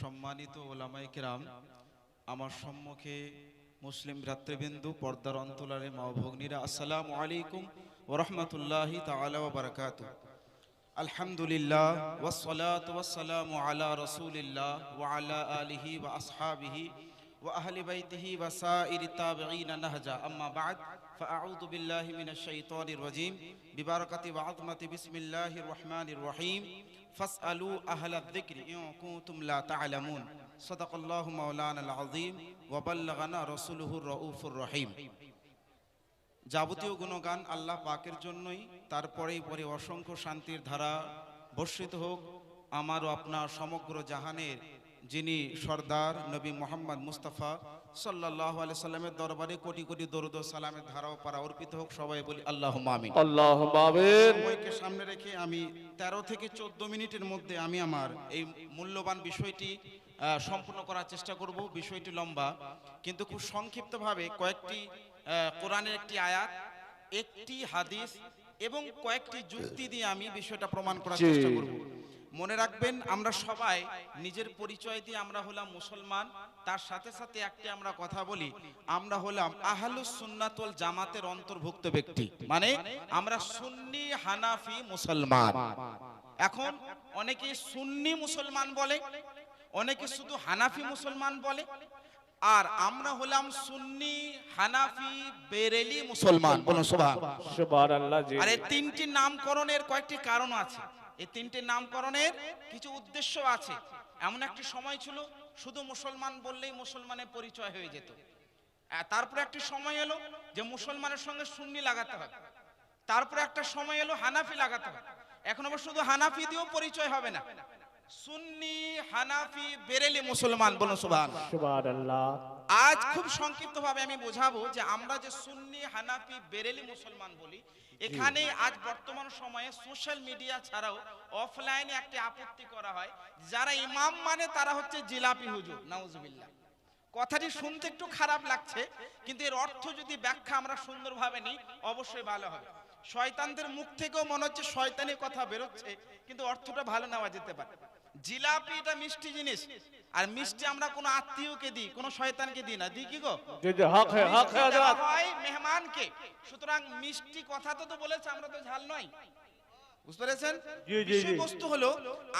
সম্মানিত ওলামায়ে কেরাম, আমার সম্মুখে মুসলিম ভ্রাতৃবৃন্দ, পর্দার অন্তরালে মা ও ভগ্নীরা, আসসালামু আলাইকুম ওয়া রাহমাতুল্লাহি তাআলা ওয়া বারাকাতুহু। আলহামদুলিল্লাহ ওয়াসসালাতু ওয়াসসালামু আলা রাসূলিল্লাহ ওয়া আলা আলিহি ওয়া আসহাবিহি ওয়া আহলি বাইতিহি ওয়া সাইরি তাবিঈনা নাহজা, আম্মা বা'দ, ফাআউযু বিল্লাহি মিনাশ শাইতানির রাজীম, বিবারাকাতি ওয়া আযমাতি বিসমিল্লাহির রহমানির রহিম। ফাসআলু আহলায যিকরি ইন কুনতুম লা তা'লামুন। সাদাকাল্লাহু মাওলানাল আযীম ওয়া বাল্লাগানা রাসূলুহুর রাউফুর রহিম। যাবতীয় গুণগান আল্লাহ পাকের জন্যই, তারপরেই পরে অসংখ্য শান্তির ধারা বর্ষিত হোক আমার ও আপনার সমগ্র জাহানের যিনি সর্দার নবী মোহাম্মদ মুস্তাফা সাল্লাল্লাহু আলাইহি সাল্লামের দরবারে কোটি কোটি দরুদ ও সালামের ধারাও পারা অর্পিত হোক। সবাই বলি আল্লাহুম্মা আমিন। আল্লাহুম্মা আমিন। সময়কে সামনে রেখে আমি 13 থেকে 14 মিনিটের মধ্যে আমি আমার এই মূল্যবান বিষয়টি সম্পূর্ণ করার চেষ্টা করব। বিষয়টি লম্বা, কিন্তু খুব সংক্ষিপ্তভাবে কয়েকটি কোরআনের একটি আয়াত, একটি হাদিস এবং কয়েকটি যুক্তি দিয়ে আমি বিষয়টা প্রমাণ করার চেষ্টা করব। মনে রাখবেন, আমরা সবাই নিজের পরিচয় দিয়ে আমরা হলাম মুসলমান, তার সাথে সাথে একটি আমরা কথা বলি, আমরা হলাম আহলুস সুন্নাত ওয়াল জামাতের অন্তর্ভুক্ত ব্যক্তি, মানে আমরা সুন্নি হানাফি মুসলমান। এখন অনেকে সুন্নি মুসলমান বলে, অনেকে শুধু হানাফি মুসলমান বলে, আর আমরা হলাম সুন্নি হানাফি বেরেলি মুসলমান। বলুন সুবহানাল্লাহ। জি। আর এই তিনটি নামকরণের কয়েকটি কারণ আছে, এই তিনটি নামকরণের কিছু উদ্দেশ্য আছে। এমন একটি সময় ছিল শুধু মুসলমান বললেই মুসলমানের পরিচয় হয়ে যেত। তারপরে একটি সময় এলো যে মুসলমানের সঙ্গে সুন্নি লাগাতে হবে, তারপরে একটা সময় এলো হানাফি লাগাতে হবে। এখন আবার শুধু হানাফি দিয়েও পরিচয় হবে না, সুন্নি হানাফি বেরেলি মুসলমান। বলুন সুবহানাল্লাহ। আজ খুব সংক্ষিপ্তভাবে আমি বোঝাবো যে আমরা যে সুন্নি হানাফি বেরেলি মুসলমান বলি, এখানে আজ বর্তমান সময়ে সোশ্যাল মিডিয়া ছাড়াও অফলাইনে একটি আপত্তি করা হয়, যারা ইমাম মানে তারা হচ্ছে জিলাপি হুজুর। নাউজুবিল্লাহ। কথাটি শুনতে একটু খারাপ লাগছে, কিন্তু এর অর্থ যদি ব্যাখ্যা আমরা সুন্দরভাবে নিই অবশ্যই ভালো হবে। শয়তানদের মুখ থেকেও মনে হচ্ছে শয়তানি কথা বেরোচ্ছে, কিন্তু অর্থটা ভালো নেওয়া যেতে পারে। জিলাপি এটা মিষ্টি জিনিস, আর মিষ্টি আমরা কোনো আত্মীয়কে দিই, কোনো শয়তানকে দিই না। দিই কি গো? জি জি, হক হে হযরত। হয় মেহমানকে। সুতরাং মিষ্টি কথা তো বলেছে, আমরা তো ঝাল নই। বুঝতে পেরেছেন? বিষয়বস্তু হলো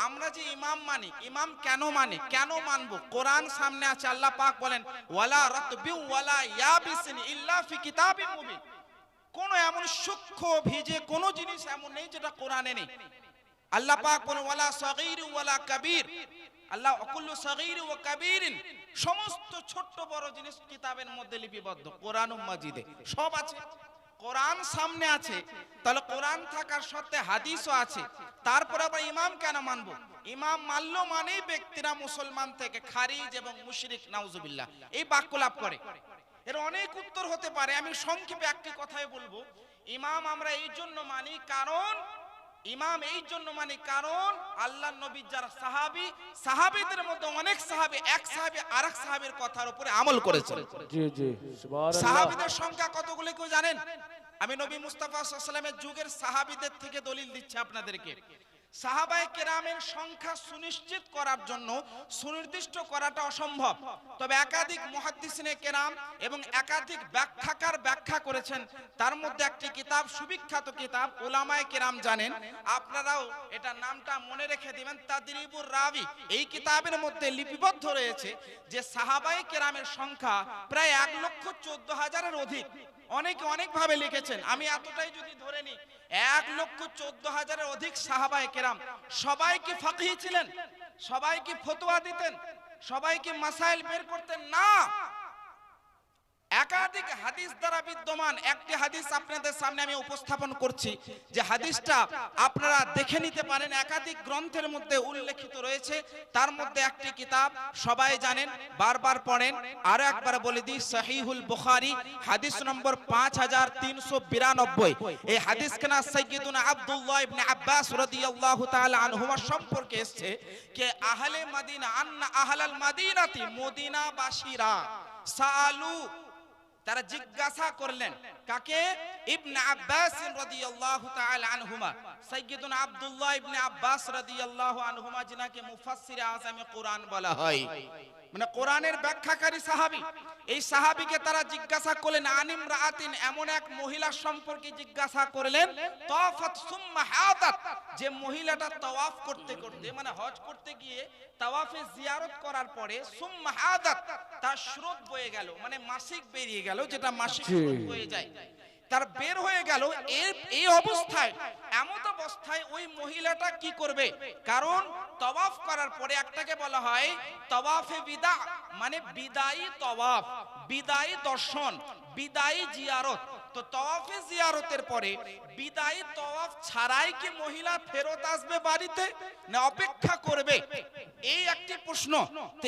আমরা যে ইমাম মানি, ইমাম কেন মানে, কেন মানবো? কোরআন সামনে আছে, আল্লাহ পাক বলেন ওয়ালা রাতবি ওয়ালা ইয়াবিসিন ইল্লা ফি কিতাবিম মুবিন। কোন এমন সূক্ষ্ম ভিজে কোন জিনিস এমন নেই যেটা কোরআনে নেই। আল্লাহ পাক বলেন ওয়ালা সাগীর ওয়ালা কাবীর, আল্লাহ কুল্লু সাগীর ওয়া কাবীরিন, সমস্ত ছোট বড় জিনিস কিতাবের মধ্যে লিপিবদ্ধ, কোরআনুম মাজিদে সব আছে। কোরআন সামনে আছে, তাহলে কোরআন থাকার সত্ত্বে হাদিসও আছে। তারপর আবার ইমাম কেন মানবো? ইমাম মানলো মানেই ব্যক্তিরা মুসলমান থেকে খারিজ এবং মুশরিক, নাউজুবিল্লাহ, এই বাক্য লাভ করে। এর অনেক উত্তর হতে পারে, আমি সংক্ষেপে একটি কথাই বলবো। ইমাম আমরা এই জন্য মানি কারণ, ইমাম এই জন্য মানে কারণ আল্লাহর নবীর যারা সাহাবী, সাহাবীদের মধ্যে অনেক সাহাবী এক সাহাবী আরেক সাহাবীর কথার উপরে আমল করেছেন। জি জি, সুবহানাল্লাহ। সাহাবীদের সংখ্যা কতগুলো কেউ জানেন? আমি নবী মুস্তাফা সাল্লাল্লাহু আলাইহি ওয়াসাল্লামের যুগের সাহাবীদের থেকে দলিল দিচ্ছি আপনাদেরকে। সাহাবায়ে কেরামের সংখ্যা সুনিশ্চিত করার জন্য সুনির্দিষ্ট করাটা অসম্ভব, তবে একাধিক মুহাদ্দিসিনে কেরাম এবং একাধিক ব্যাখ্যাকার ব্যাখ্যা করেছেন। তার মধ্যে একটি কিতাব, সুবিখ্যাত কিতাব, উলামায়ে কেরাম জানেন, আপনারাও এটা নামটা মনে রেখে দিবেন, তাদরিবুর রাবি। এই কিতাবের মধ্যে লিপিবদ্ধ রয়েছে যে সাহাবায়ে কেরামের সংখ্যা প্রায় 1,14,000-এর অধিক। অনেকে অনেকভাবে লিখেছেন, আমি এতটাই যদি ধরে নিই 1,14,000-এর অধিক সাহাবায়ে কেরাম। সবাই কি ফাকহি ছিলেন? সবাই কি ফতোয়া দিতেন? সবাই কি মাসাইল বের করতেন? না। একাধিক হাদিস দ্বারা বিদ্যমান একটি হাদিস আপনাদের সামনে আমি উপস্থাপন করছি, যে হাদিসটা আপনারা দেখে নিতে পারেন, একাধিক গ্রন্থের মধ্যে উল্লেখিত রয়েছে। তার মধ্যে একটি কিতাব সবাই জানেন, বারবার পড়েন, আরো একবার বলে দিই, সহিহুল বুখারী, হাদিস নম্বর 5392। এই হাদিসখানা সাইয়্যিদুনা আব্দুল্লাহ ইবনে আব্বাস রাদিয়াল্লাহু তাআলা আনহুমা সম্পর্কে এসেছে যে আহলে মদিনা, আন্না আহলাল মদিনাতি, মদিনাবাসীরা, সাআলু, তারা জিজ্ঞাসা করলেন, কাকে? ইবনে আব্বাস রাদিয়াল্লাহু তাআলা আনহুমা, সাইয়্যিদুনা আব্দুল্লাহ ইবনে আব্বাস রাদিয়াল্লাহু আনহুমা, যিনাকে মুফাসসিরে আযমে কোরআন বলা হয়, মানে কোরআনের ব্যাখ্যাকারী সাহাবী। এই সাহাবীকে তারা জিজ্ঞাসা করলেন আনিম রাআতিন, এমন এক মহিলা সম্পর্কে জিজ্ঞাসা করলেন, তাওয়াফাত সুম্মা হাদাত, যে মহিলাটা তাওয়াফ করতে করতে মানে হজ করতে গিয়ে তাওয়াফে জিয়ারত করার পরে সুম্মা হাদাত, তার স্রোত বয়ে গেল, মানে মাসিক বেরিয়ে গেল, যেটা মাসিক স্রোত বয়ে যায়, তার বের হয়ে গেল। এই অবস্থায়, এমত অবস্থায় ওই মহিলাটা কি করবে? কারণ তাওয়াফ করার পরে একটাকে বলা হয় তাওয়াফে বিদা, মানে বিদায়ী তাওয়াফ, বিদায়ী দর্শন, বিদায়ী জিয়ারত। তো তাওয়াফে জিয়ারতের পরে বিদায়ী তাওয়াফ ছাড়াই কি মহিলা ফেরত আসবে বাড়িতে, না অপেক্ষা করবে? এই একটি প্রশ্ন।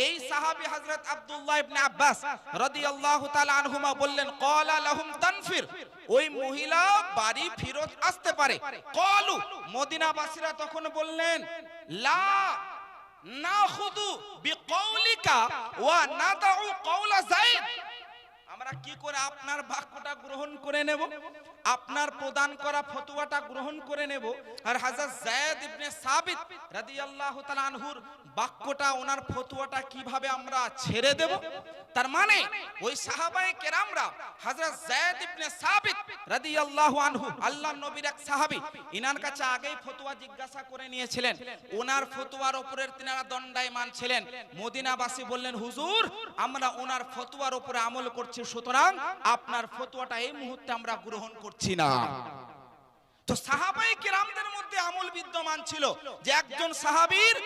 এই সাহাবী হযরত আব্দুল্লাহ ইবনে আব্বাস রাদিয়াল্লাহু তাআলা আনহুমা বললেন, ক্বালা লাহুম তানফির, ওই মহিলা বাড়ি ফেরত আসতে পারে। ক্বালু, মদিনাবাসীরা তখন বললেন, লা নাখুদু বিকাউলিকা ওয়া নাদাউ কাওলা যায়েদ, আমরা কি করে আপনার বাক্যটা গ্রহণ করে নেব, আপনার প্রদান করা ফতোয়াটা গ্রহণ করে নেব, আর হযরত যায়েদ ইবনে সাবিত রাদিয়াল্লাহু তাআলা আনহুর বাক্যটা, ওনার ফতোয়াটা কিভাবে আমরা ছেড়ে দেব? তার মানে ওই সাহাবায়ে কেরামরা হযরত যায়েদ ইবনে সাবিত রাদিয়াল্লাহু আনহু, আল্লাহর নবীর এক সাহাবী, ইনার কাছে আগেই ফতোয়া জিজ্ঞাসা করে নিয়েছিলেন। ওনার ফতোয়ার উপরে তিনারা দণ্ডায়মান ছিলেন। মদিনাবাসী বললেন, হুজুর, আমরা ওনার ফতোয়ার উপরে আমল করছি, সুতরাং আপনার ফতোয়াটা এই মুহূর্তে আমরা গ্রহণ করছি না। তো সাহাবায়ে কেরামদের মধ্যে আমল বিদ্যমান ছিল যে একজন সাহাবীর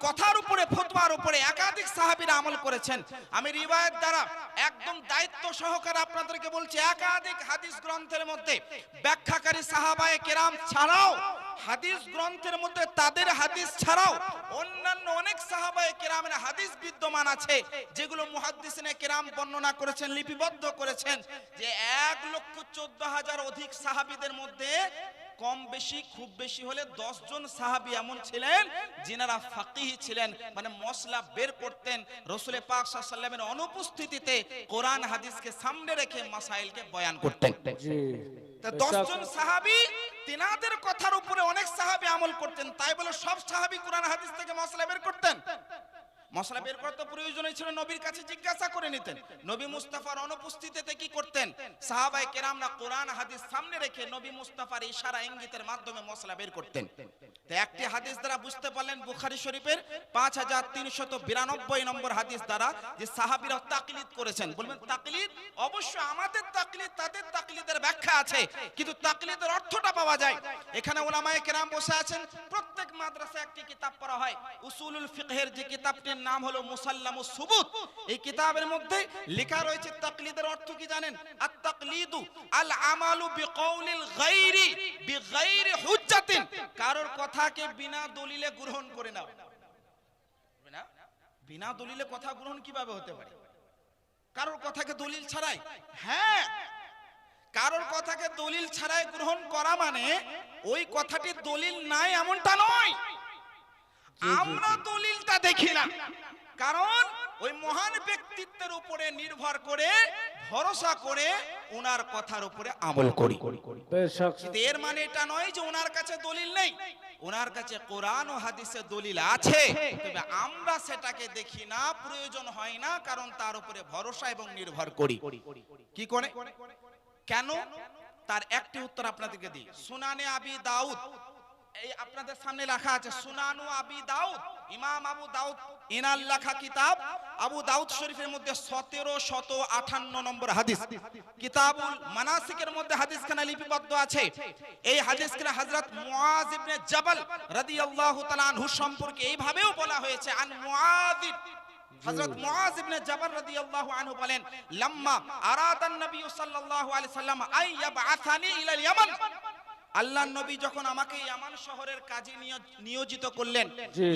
কথার উপরে, ফতোয়ার উপরে একাধিক সাহাবীরা আমল করেছেন। আমি রিওয়ায়াত দ্বারা একদম দায়িত্ব সহকারে আপনাদেরকে বলছি, একাধিক হাদিস গ্রন্থের মধ্যে ব্যাখ্যাকারী সাহাবায়ে কেরাম ছাড়াও, হাদিস গ্রন্থের মধ্যে তাদের হাদিস ছাড়াও অন্যান্য অনেক সাহাবায়ে কেরামের হাদিস বিদ্যমান আছে, যেগুলো মুহাদ্দিসিনে কেরাম বর্ণনা করেছেন, লিপিবদ্ধ করেছেন, যে 1,14,000 অধিক সাহাবীদের মধ্যে কম বেশি, খুব বেশি হলে 10 জন সাহাবী এমন ছিলেন যিনারা ফাকিহ ছিলেন, মানে মসলা বের করতেন, রাসূল পাক সাল্লাল্লাহু আলাইহি ওয়াসাল্লামের অনুপস্থিতিতে কোরআন হাদিসকে সামনে রেখে মাসাইলকে বয়ান করতেন। জি, তা 10 জন সাহাবী, তিনাদের কথার উপরে অনেক সাহাবী আমল করতেন। তাই বলে সব সাহাবী কোরআন হাদিস থেকে মসলা বের করতেন? মসলা বের করতে প্রয়োজনই ছিল নবীর কাছে জিজ্ঞাসা করে নিতেন। নবী মুস্তাফার অনুপস্থিতিতে কি করতেন? সাহাবায়ে কেরামরা কোরআন হাদিস সামনে রেখে নবী মুস্তাফার ইশারা ইঙ্গিতের মাধ্যমে মসলা বের করতেন। তো একটি হাদিস দ্বারা বুঝতে পারলেন বুখারী শরীফের 5392 নম্বর হাদিস দ্বারা যে সাহাবীরা তাকলিদ করেছেন। বলবেন তাকলিদ? অবশ্য আমাদের তাকলিদ, তাদের তাকলিদের ব্যাখ্যা আছে, কিন্তু তাকলিদের অর্থটা পাওয়া যায়। এখানে উলামায়ে কেরাম বসে আছেন, প্রত্যেক মাদ্রাসায় একটি কিতাব পড়া হয়, উসুলুল ফিকহের যে কিতাবটি নাম হলো মুসাল্লামুস সুবুত। এই কিতাবের মধ্যে লেখা রয়েছে তাকলিদের অর্থ কি জানেন? আত তাকলিদু আল আমালু বিকাউলিল গায়রি বিগায়রি হুজ্জাতিন, কারোর কথাকে বিনা দলিলে গ্রহণ করে নাও। বিনা দলিলে কথা গ্রহণ কিভাবে হতে পারে? কারোর কথাকে দলিল ছাড়াই? হ্যাঁ, কারোর কথাকে দলিল ছাড়াই গ্রহণ করা মানে ওই কথাটি দলিল নাই এমনটা নয়। আমরা দলিলটা দেখি না, কারণ ওই মহান ব্যক্তিত্বের উপরে নির্ভর করে, ভরসা করে ওনার কথার উপরে আমল করি। বেশক। এর মানে এটা নয় যে ওনার কাছে দলিল নেই। ওনার কাছে কোরআন ও হাদিসে দলিল আছে, তবে আমরা সেটাকে দেখি না, প্রয়োজন হয় না, কারণ তার উপরে ভরসা এবং নির্ভর করি। কি করে, কেন? তার একটি উত্তর আপনাদেরকে দিই। সুনানে আবি দাউদ, এই আপনাদের সামনে লেখা আছে সুনানু আবি দাউদ, ইমাম আবু দাউদ ইনার লেখা কিতাব। আবু দাউদ শরীফের মধ্যে 1758 নম্বর হাদিস, কিতাবুল মানাসিকের মধ্যে হাদিসখানা লিপিবদ্ধ আছে। এই হাদিসখানা হযরত মুআজ ইবনে জাবাল রাদিয়াল্লাহু তাআলা আনহু সম্পর্কে এইভাবেও বলা হয়েছে, আন মুআজ, হযরত মুআজ ইবনে জাবাল রাদিয়াল্লাহু আনহু বলেন, লাম্মা আরাদান নবী সাল্লাল্লাহু আলাইহি সাল্লাম আই ইয়াবআসানি ইলাল ইয়ামান, আল্লাহর নবী যখন আমাকে ইয়ামান শহরের কাজে নিয়োজিত করলেন,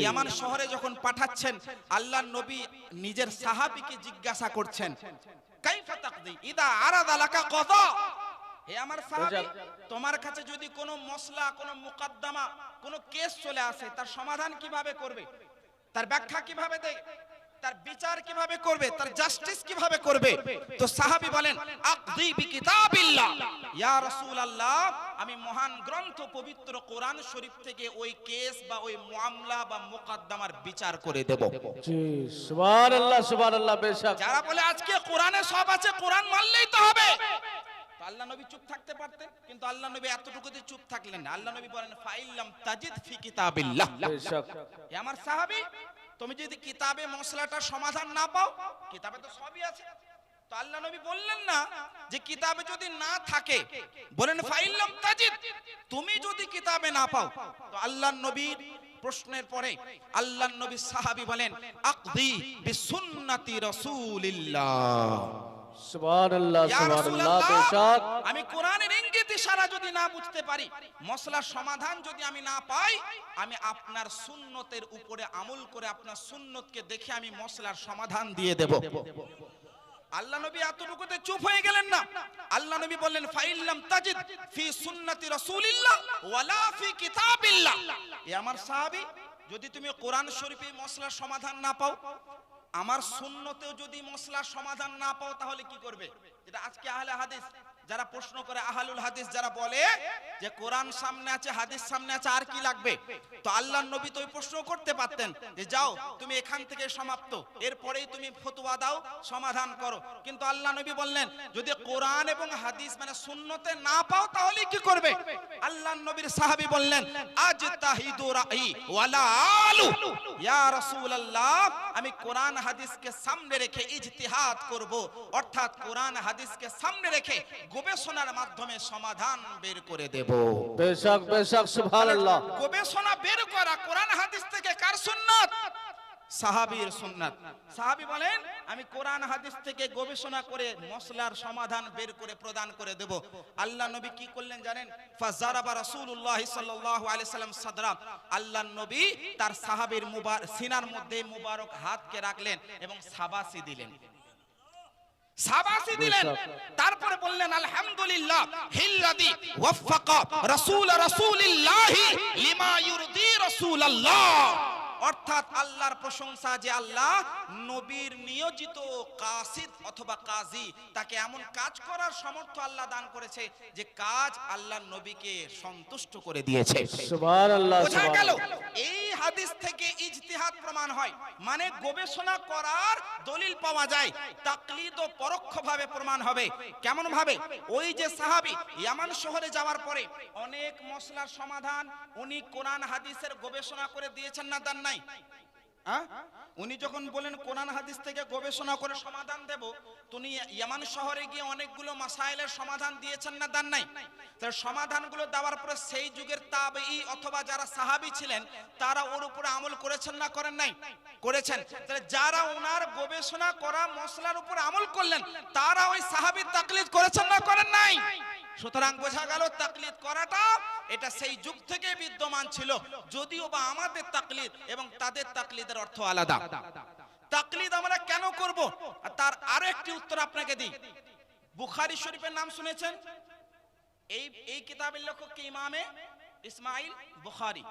ইয়ামান শহরে যখন পাঠাচ্ছেন, আল্লাহর নবী নিজের সাহাবীকে জিজ্ঞাসা করছেন, কাইফা তাকদি ইদা আরাদা লাকা কাযা, হে আমার সাহাবী, তোমার কাছে যদি কোনো মসলা, কোনো মুকদ্দমা, কোনো কেস চলে আসে, তার সমাধান কিভাবে করবে, তার ব্যাখ্যা কিভাবে দেবে? তার বিচার কিভাবে করবে, তার জাস্টিস কিভাবে করবে। তো সাহাবী বলেন আকদি বিকিতাবিল্লাহ, ইয়া রাসূলুল্লাহ আমি মহান গ্রন্থ পবিত্র কোরআন শরীফ থেকে ওই কেস বা ওই মামলা বা মুকদ্দমার বিচার করে দেব। জি সুবহানাল্লাহ বেশক। যারা বলে আজকে কোরআনে সব আছে, কোরআন মানলেই তো হবে, তো আল্লাহ নবী চুপ থাকতে পারতেন, কিন্তু আল্লাহ নবী এতটুকুতে চুপ থাকলেন না। আল্লাহ নবী বলেন ফাইল্লাম তাজিদ ফি কিতাবিল্লাহ, বেশক। এ আমার সাহাবী তুমি যদি কিতাবে মশলাটা সমাধান না পাও, কিতাবে তো সবই আছে, তো আল্লাহ নবী বললেন না যে কিতাবে যদি না থাকে, বলেন ফাইল্লাম তাজিদ, তুমি যদি কিতাবে না পাও, তো আল্লাহর নবীর প্রশ্নের পরে আল্লাহর নবী সাহাবী বলেন আকদি বিসুন্নতি রাসূলিল্লাহ, সুবহানাল্লাহ ইয়া সুবহানাল্লাহ রাসূলুল্লাহ, বেশক। আমি কোরআনের ইঙ্গিত ইশারা যদি না বুঝতে পারি, মশলার সমাধান যদি আমি না পাই, আমি আপনার সুন্নতের উপরে আমল করে আপনার সুন্নতকে দেখে আমি মশলার সমাধান দিয়ে দেব। আল্লাহ নবী এতটুকুতে চুপ হয়ে গেলেন না। আল্লাহ নবী বললেন ফাইল্লাম তাজিদ ফি সুন্নতি রাসূলিল্লাহ ওয়ালা ফি কিতাবিল্লাহ, এ আমার সাহাবী যদি তুমি কোরআন শরীফে মশলার সমাধান না পাও, আমার সুন্নতেও যদি মশলার সমাধান না পাও, তাহলে কি করবে? যেটা আজকে আহলে হাদিস যারা প্রশ্ন করে, আহলুল হাদিস যারা বলে যে কোরআন সামনে আছে, হাদিস সামনে আছে, আর কি লাগবে? তো আল্লাহর নবী তো ওই প্রশ্ন করতে পারতেন যে যাও তুমি এখান থেকে সমাপ্ত, এরপরেই তুমি ফতোয়া দাও, সমাধান করো, কিন্তু আল্লাহ নবী বললেন যদি কোরআন এবং হাদিস মানে সুন্নতে না পাও, তাহলে কি করবে? আল্লাহর নবীর সাহাবী বললেন আজতাহিদু রাই ওয়ালা আলু, ইয়া রাসূলুল্লাহ আমি কোরআন হাদিসকে সামনে রেখে ইজতিহাদ করব, অর্থাৎ কোরআন হাদিসকে সামনে রেখে গবেষণার মাধ্যমে সমাধান বের করে দেব। বেশক বেশক সুবহানাল্লাহ। গবেষণা বের করা কোরআন হাদিস থেকে কার সুন্নাত? সাহাবীর সুন্নাত। সাহাবী বলেন আমি কোরআন হাদিস থেকে গবেষণা করে মশলার সমাধান বের করে প্রদান করে দেব। আল্লাহ নবী কি করলেন জানেন? ফাজারাবা রাসূলুল্লাহ সাল্লাল্লাহু আলাইহি সাল্লাম সাদরা, আল্লাহ নবী তার সাহাবীর সিনার মধ্যে মুবারক হাতকে রাখলেন এবং সাবাসি দিলেন, সাবাসি দিলেন। তারপরে বললেন আলহামদুলিল্লাহ হিল্লাযী ওয়াফাকা রাসূলিল্লাহি লিমা ইউরদি রাসূলুল্লাহ, অর্থাৎ আল্লাহর প্রশংসা যে আল্লাহ নবীর নিয়োজিত কাসিদ অথবা কাজী তাকে এমন কাজ করার সামর্থ্য আল্লাহ দান করেছে যে কাজ আল্লাহর নবীকে সন্তুষ্ট করে দিয়েছে। সুবহানাল্লাহ বোঝা গেল সুবহানাল্লাহ। এই হাদিস থেকে ইজতিহাদ প্রমাণ হয়, মানে গবেষণা করার দলিল পাওয়া যায়, তাকলিদ ও পরোক্ষভাবে প্রমাণ হবে। কেমন ভাবে? ওই যে সাহাবী ইয়ামান শহরে যাওয়ার পরে অনেক মশলার সমাধান উনি কোরআন হাদিসের গবেষণা করে দিয়েছেন না দেন নাই? উনি যখন বলেন কোরআন হাদিস থেকে গবেষণা করে সমাধান দেব, তিনি ইয়ামান শহরে গিয়ে অনেকগুলো মাসাইলের সমাধান দিয়েছেন না দেন নাই? তার সমাধানগুলো দেওয়ার পরে সেই যুগের তাবেঈ অথবা যারা সাহাবী ছিলেন তারা ওর উপরে আমল করেছেন না করেন নাই? করেছেন। তাহলে যারা ওনার গবেষণা করা মশলার উপর আমল করলেন তারা ওই সাহাবীর তাকলিদ করেছেন না করেন নাই? সুতরাং বোঝা গেল তাকলিদ করাটা এটা সেই যুগ থেকে বিদ্যমান ছিল, যদিও বা আমাদের তাকলিদ এবং তাদের তাকলিদের অর্থ আলাদা। তাকলিদ আমরা কেন করব তার আরো একটি উত্তর আপনাকে দিই। বুখারী শরীফের নাম শুনেছেন? এই কিতাবের লেখক কে? ইমামে ইসমাইল বুখারী।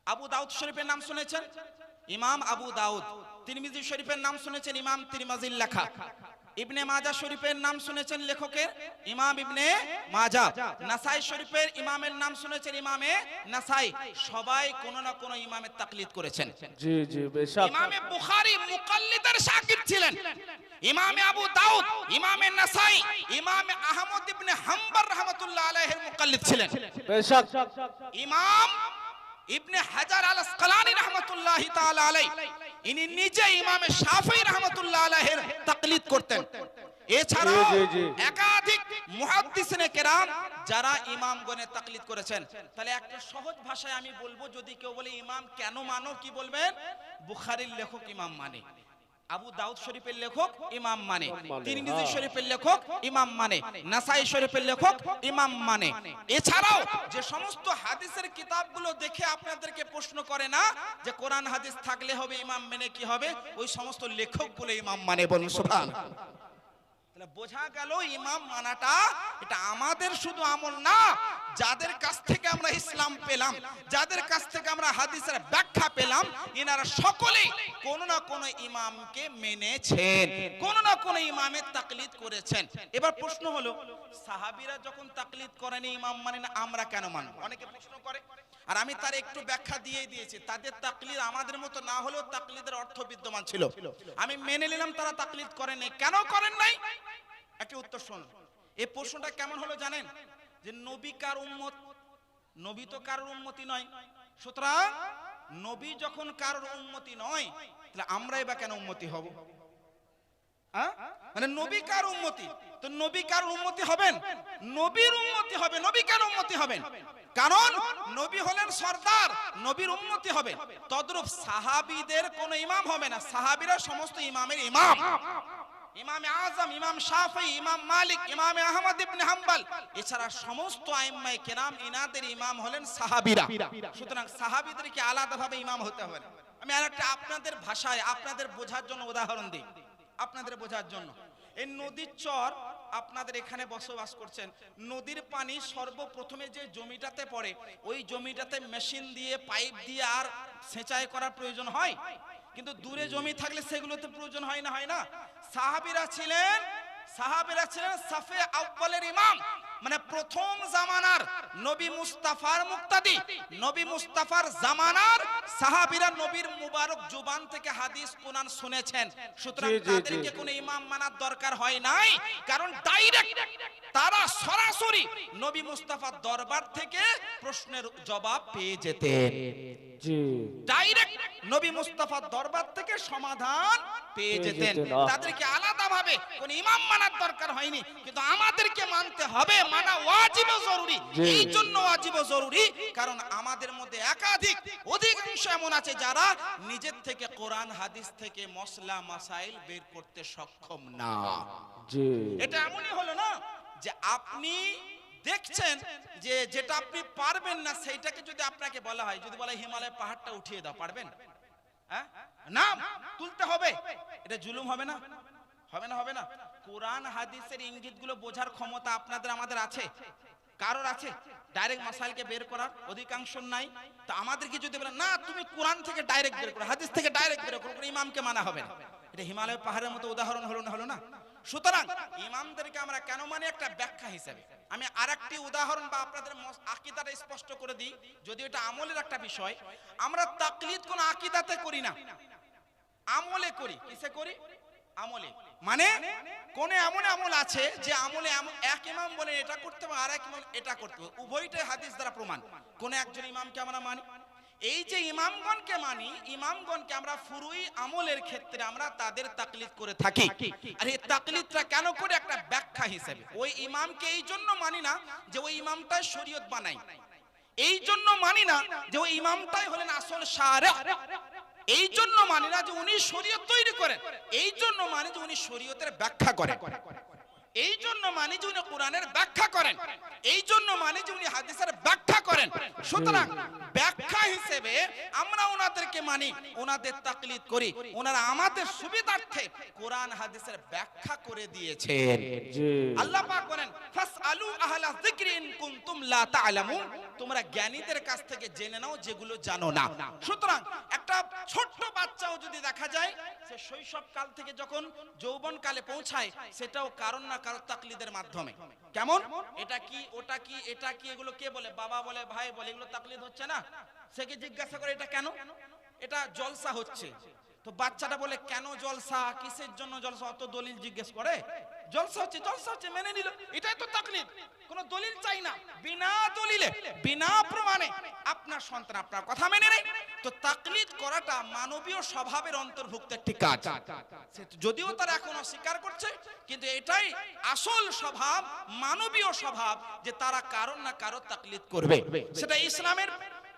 আবু দাউদ শরীফের নাম শুনেছেন? ইমাম আবু দাউদ। তিরমিজি শরীফের নাম শুনেছেন? ইমাম তিরমিজির লেখা। ইবনে মাজাহ শরীফের নাম শুনেছেন লেখকের? ইমাম ইবনে মাজাহ। নাসাই শরীফের ইমামের নাম শুনেছেন? ইমামে নাসাই। সবাই কোন না কোন ইমামের তাকলিদ করেছেন। জি জি বেশক। ইমামে বুখারী মুকাল্লিদের শাগির্দ ছিলেন, ইমামে আবু দাউদ, ইমামে নাসাই, ইমামে আহমদ ইবনে হাম্বল রাহমাতুল্লাহ আলাইহির মুকাল্লিদ ছিলেন। বেশক। ইমাম ইবনে হাজার আল আসকালানী রাহমাতুল্লাহি তাআলা আলাইহি ইনি নিজে ইমামে শাফিঈ রাহমাতুল্লাহ আলাইহির তাকলিদ করতেন। এছাড়াও একাধিক মুহাদ্দিসিনে কেরাম যারা ইমামগণের তাকলিদ করেছেন। তাহলে একটা সহজ ভাষায় আমি বলবো, যদি কেউ বলে ইমাম কেন মানো, কি বলবেন? বুখারীর লেখক ইমাম মানে, আবু দাউদ শরীফের লেখক ইমাম মানে, তিরমিজি শরীফের লেখক ইমাম মানে, নাসাই শরীফের লেখক ইমাম মানে। এছাড়াও যে সমস্ত হাদিসের কিতাবগুলো দেখে আপনাদেরকে প্রশ্ন করে না যে কোরআন হাদিস থাকলে হবে ইমাম মেনে কি হবে, ওই সমস্ত লেখকগুলো ইমাম মানে। বলুন সুবহানাল্লাহ। তাহলে বোঝা গেল ইমাম মানাটা এটা আমাদের শুধু আমল না, যাদের কাছ থেকে আমরা ইসলাম পেলাম, যাদের কাছ থেকে আমরা হাদিসের ব্যাখ্যা পেলাম, এনারা সকলেই কোন না কোন ইমামকে মেনেছেন, কোন না কোন ইমামের তাকলিদ করেছেন। এবার প্রশ্ন হলো, সাহাবীরা যখন তাকলিদ করেনি, ইমাম মানে না, আমরা কেন মানব? অনেকে প্রশ্ন করে, আর আমি তার একটু ব্যাখ্যা দিয়ে দিয়েছি। তাদের তাকলিদ আমাদের মতো না হলেও তাকলিদের অর্থ বিদ্যমান ছিল। আমি মেনে নিলাম তারা তাকলিদ করেন নাই, কেন করেন নাই? একটা উত্তর শুনুন। এই প্রশ্নটা কেমন হলো জানেন? যে নবী কার উম্মত? নবী তো কারোর উম্মতি নয়। সুতরাং নবী যখন কারোর উম্মতি নয়, তাহলে আমরাই বা কেন উম্মতি হব? মানে নবী কার উম্মতি, তো নবী কার উম্মতি হবেন? নবীর উম্মতি হবে। নবী কেন উম্মতি হবেন? কারণ নবী হলেন সরদার, নবীর উম্মতি হবে। তদ্রূপ সাহাবীদের কোন ইমাম হবে না, সাহাবীরা সমস্ত ইমামের ইমাম। ইমাম আযম, ইমাম শাফিঈ, ইমাম মালিক, ইমাম আহমদ ইবনে হাম্বল, এছাড়া সমস্ত আইম্মায়ে কেরাম, ইনাদের ইমাম হলেন সাহাবীরা। সুতরাং সাহাবীদেরকে আলাদাভাবে ইমাম হতে হবে না। আমি আরেকটা আপনাদের ভাষায় আপনাদের বোঝার জন্য উদাহরণ দিই, আপনাদের বোঝার জন্য। এই নদীর চর, আপনাদের এখানে বসবাস করছেন, নদীর পানি সর্বপ্রথমে যে জমিটাতে পড়ে, ওই জমিটাতে মেশিন দিয়ে, পাইপ দিয়ে আর সেচাই করার প্রয়োজন হয়। কিন্তু দূরে জমি থাকলে সেগুলোতে প্রয়োজন হয় না, হয় না? সাহাবীরা ছিলেন সাফে আউয়ালের ইমাম, মানে প্রথম জামানার নবী মুস্তাফার মুক্তাদি, নবী মুস্তাফার জামানার সাহাবীরা নবীর মুবারক জুবান থেকে হাদিস কোরআন শুনেছেন। সুতরাং তাদেরকে কোনো ইমাম মানার দরকার হয় নাই, কারণ ডাইরেক্ট তারা সরাসরি নবী মুস্তাফার দরবার থেকে প্রশ্নের জবাব পেয়ে যেতেন। ডাইরেক্ট নবী মুস্তাফার দরবার থেকে সমাধান পেয়ে যেতেন। তাদেরকে আলাদাভাবে কোন ইমাম মানার দরকার হয়নি, কিন্তু আমাদেরকে মানতে হবে, মানা ওয়াজিব ও জরুরি। এই জন্য ওয়াজিব ও জরুরি কারণ আমাদের মধ্যে অধিকাংশ এমন আছে যারা নিজের থেকে কোরআন হাদিস থেকে মসলা মাসাইল বের করতে সক্ষম না। এটা এমনই হলো না যে আপনি দেখছেন যে যেটা আপনি পারবেন না, সেইটাকে যদি আপনাকে বলা হয়, যদি বলা হিমালয় পাহাড়টা উঠিয়ে দাও, পারবেন? না, তুলতে হবে। এটা জুলুম হবে না? হবে না? হবে না? কোরআন হাদিসের ইঙ্গিতগুলো বোঝার ক্ষমতা আপনাদের আমাদের আছে? কারোর আছে? ডাইরেক্ট মাসাইলকে বের করার অধিকাংশ নাই। তো আমাদেরকে যদি বলে না তুমি কোরআন থেকে ডাইরেক্ট বের করো, হাদিস থেকে ডাইরেক্ট বের করো, ইমামকে মানা হবে না, এটা হিমালয় পাহাড়ের মতো উদাহরণ হলো না? সুতরাং ইমামদেরকে আমরা কেন মানি, একটা ব্যাখ্যা হিসেবে। আমি আরেকটি উদাহরণ বা আপনাদের আকীদাটা স্পষ্ট করে দিই, যদি এটা আমলের একটা বিষয়। আমরা তাকলিদ কোন আকীদাতে করি না, আমলে করি। কিসে করি? আমলে। মানে কোন এমন আমল আছে যে আমলে এক ইমাম বলে এটা করতে হবে, আর এক ইমাম এটা করতে হবে, উভয়টাই হাদিস দ্বারা প্রমাণ। কোন একজন ইমামকে আমরা মানি। এই যে ইমামগণকে মানি, ইমামগণকে আমরা ফুরুই আমলের ক্ষেত্রে আমরা তাদের তাকলিদ করে থাকি। আর এই তাকলিদটা কেন করে? একটা ব্যাখ্যা হিসেবে। ওই ইমামকে এই জন্য মানি না যে ওই ইমামটাই শরীয়ত বানায়, এই জন্য মানি না যে ওই ইমামটাই হলেন আসল শারে, এই জন্য মানি না যে উনি শরীয়ত তৈরি করেন, এই জন্য মানি যে উনি শরীয়তের ব্যাখ্যা করেন, এই জন্য মানি যে উনি কোরআনের ব্যাখ্যা করেন, এই জন্য মানি যে উনি হাদিসের ব্যাখ্যা করেন। সুতরাং ব্যাখ্যা হিসেবে আমরা ওনাদেরকে মানি, ওনাদের তাকলিদ করি। ওনারা আমাদের সুবিধার্থে কোরআন হাদিসের ব্যাখ্যা করে দিয়েছেন। আল্লাহ পাক বলেন ফাসআলু আহলা যিকরি ইন কুনতুম লা তা'লামুন, তোমরা জ্ঞানীদের কাছ থেকে জেনে নাও যেগুলো জানো না। সুতরাং একটা ছোট্ট বাচ্চাও যদি দেখা যায় সে শৈশব কাল থেকে যখন যৌবন কালে পৌঁছায়, সেটাও কারণ না কারো তাকলিদের মাধ্যমে। কেমন? এটা কি, ওটা কি, এটা কি, এগুলো কে বলে? বাবা বলে, ভাই বলে, এগুলো তাকলিদ হচ্ছে না? সেকে জিজ্ঞাসা করে এটা কেন? এটা জলসা হচ্ছে। তো বাচ্চাটা বলে কেন জলসা, কিসের জন্য জলসা? অত দলিল জিজ্ঞেস করে? জলসা হচ্ছে মেনে নিল, এটাই তো তাকলিদ। কোনো দলিল চাই না, বিনা দলিলে বিনা প্রমাণে আপনার সন্তান আপনার কথা মেনে নেয়। তো তাকলিদ করাটা মানবীয় স্বভাবের অন্তর্ভুক্ত একটি কাজ, যদিও তারা এখন অস্বীকার করছে, কিন্তু এটাই আসল স্বভাব, মানবীয় স্বভাব, যে তারা কারণ না কারো তাকলিদ করবে। সেটা ইসলামের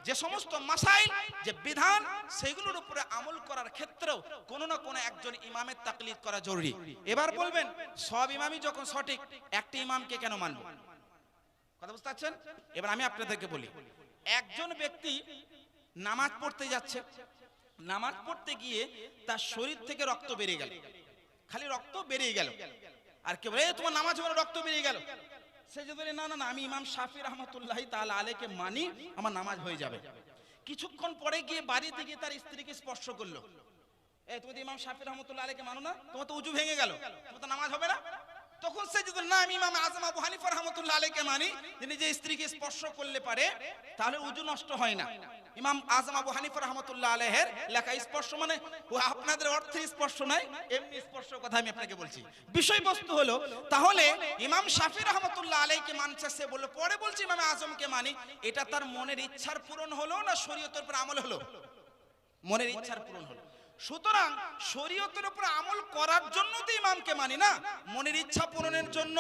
যে সমস্ত মাসাইল, যে বিধান, সেগুলোর উপরে আমল করার ক্ষেত্রেও কোনো না কোনো একজন ইমামের তাকলিদ করা জরুরি। এবার বলবেন সব ইমামই যখন সঠিক, একটি ইমামকে কেন মানব? কথা বুঝতে পারছেন? এবার আমি আপনাদেরকে বলি, একজন ব্যক্তি নামাজ পড়তে যাচ্ছে, নামাজ পড়তে গিয়ে তার শরীর থেকে রক্ত বেরিয়ে গেল, খালি রক্ত বেরিয়ে গেল। আর কে বলে তোমার নামাজ হবে না, রক্ত বেরিয়ে গেল। সে যে বলে না না না, আমি ইমাম শাফি রহমতুল্লাহি তাআলা আলাইহিকে মানি, আমার নামাজ হয়ে যাবে। কিছুক্ষণ পরে গিয়ে বাড়িতে গিয়ে তার স্ত্রীকে স্পর্শ করলো। তুমি তো ইমাম শাফি রহমতুল্লাহ আলাইহিকে মানো না, তোমার তো উজু ভেঙে গেল, তোমার তো নামাজ হবে না। তখন সে যদি না, আমি ইমাম আযম আবু হানিফা রহমতুল্লাহ আলাইহিকে মানি, তিনি যে স্ত্রীকে স্পর্শ করলে পারে তাহলে উজু নষ্ট হয় না। ইমাম আযম আবু হানিফা রহমতুল্লাহ আলাইহির লেখা স্পর্শ মানে ও আপনাদের অর্থে স্পর্শ নয়, এমনি স্পর্শ কথা আমি আপনাকে বলছি। বিষয়বস্তু হলো তাহলে ইমাম শাফি রহমতুল্লাহ আলাইহিকে মানছে, সে বলল পরে বলছি ইমাম আযমকে মানি, এটা তার মনের ইচ্ছার পূরণ হলো না শরীয়তের উপর আমল হলো? মনের ইচ্ছার পূরণ হলো। সুতরাং শরীয়তের উপর আমল করার জন্য তো ইমামকে মানি না, মনের ইচ্ছা পূরণের জন্য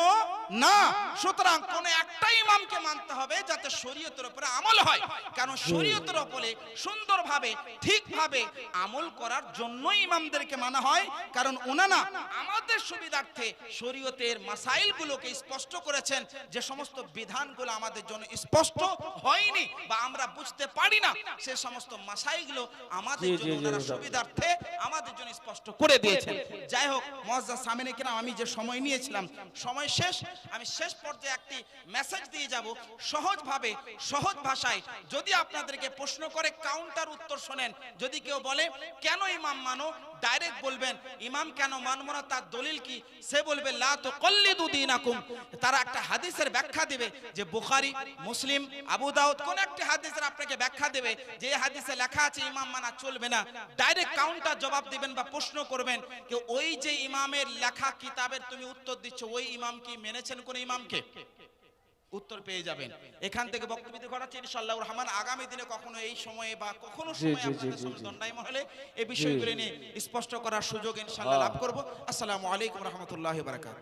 না। সুতরাং কোন একটা ইমামকে মানতে হবে যাতে শরীয়তের উপরে আমল হয়, কারণ শরীয়তের উপরে সুন্দরভাবে ঠিকভাবে আমল করার জন্য ইমামদেরকে মানা হয়। কারণ ওনারা আমাদের সুবিধার্থে শরীয়তের মাসাইলগুলোকে স্পষ্ট করেছেন, যে সমস্ত বিধানগুলো আমাদের জন্য স্পষ্ট হয়নি বা আমরা বুঝতে পারি না, সে সমস্ত মাসাইলগুলো আমাদের জন্য ওনারা সুবিধার্থে আমাদের জন্য স্পষ্ট করে দিয়েছেন। যাই হোক মুআজ্জাজ সামিনে কিরাম, আমি যে সময় নিয়েছিলাম সময় শেষ। আমি শেষ পর্যায়ে একটি মেসেজ দিয়ে যাব সহজভাবে, সহজ ভাষায়। যদি আপনাদেরকে প্রশ্ন করে কাউন্টার উত্তর শোনেন। যদি কেউ বলে কেন ইমাম মানো, ডাইরেক্ট বলবেন ইমাম কেন মানবো না, তার দলিল কি? সে বলবে লা তুকাল্লিদু দীনাকুম। তারা একটা হাদিসের ব্যাখ্যা দিবে, যে বুখারী, মুসলিম, আবু দাউদ কোন একটি হাদিসের আপনাকে ব্যাখ্যা দেবে যে হাদিসে লেখা আছে ইমাম মানা চলবে না। ডাইরেক্ট কাউন্টার জবাব দিবেন বা প্রশ্ন করবেন যে ওই যে ইমামের লেখা কিতাবের তুমি উত্তর দিচ্ছ, ওই ইমাম কি মেনেছেন কোন ইমামকে? উত্তর পেয়ে যাবেন। এখান থেকে বক্তব্য ঘটাচ্ছি ইনশাআল্লাহুর রহমান। আগামী দিনে কখনো এই সময়ে বা কখনো সময় আপনাদের সামনে দণ্ডায়মান হলে এই বিষয়গুলো নিয়ে স্পষ্ট করার সুযোগ ইনশাআল্লাহ লাভ করব। আসসালামু আলাইকুম ওয়া রাহমাতুল্লাহি ওয়া বারাকাতুহু।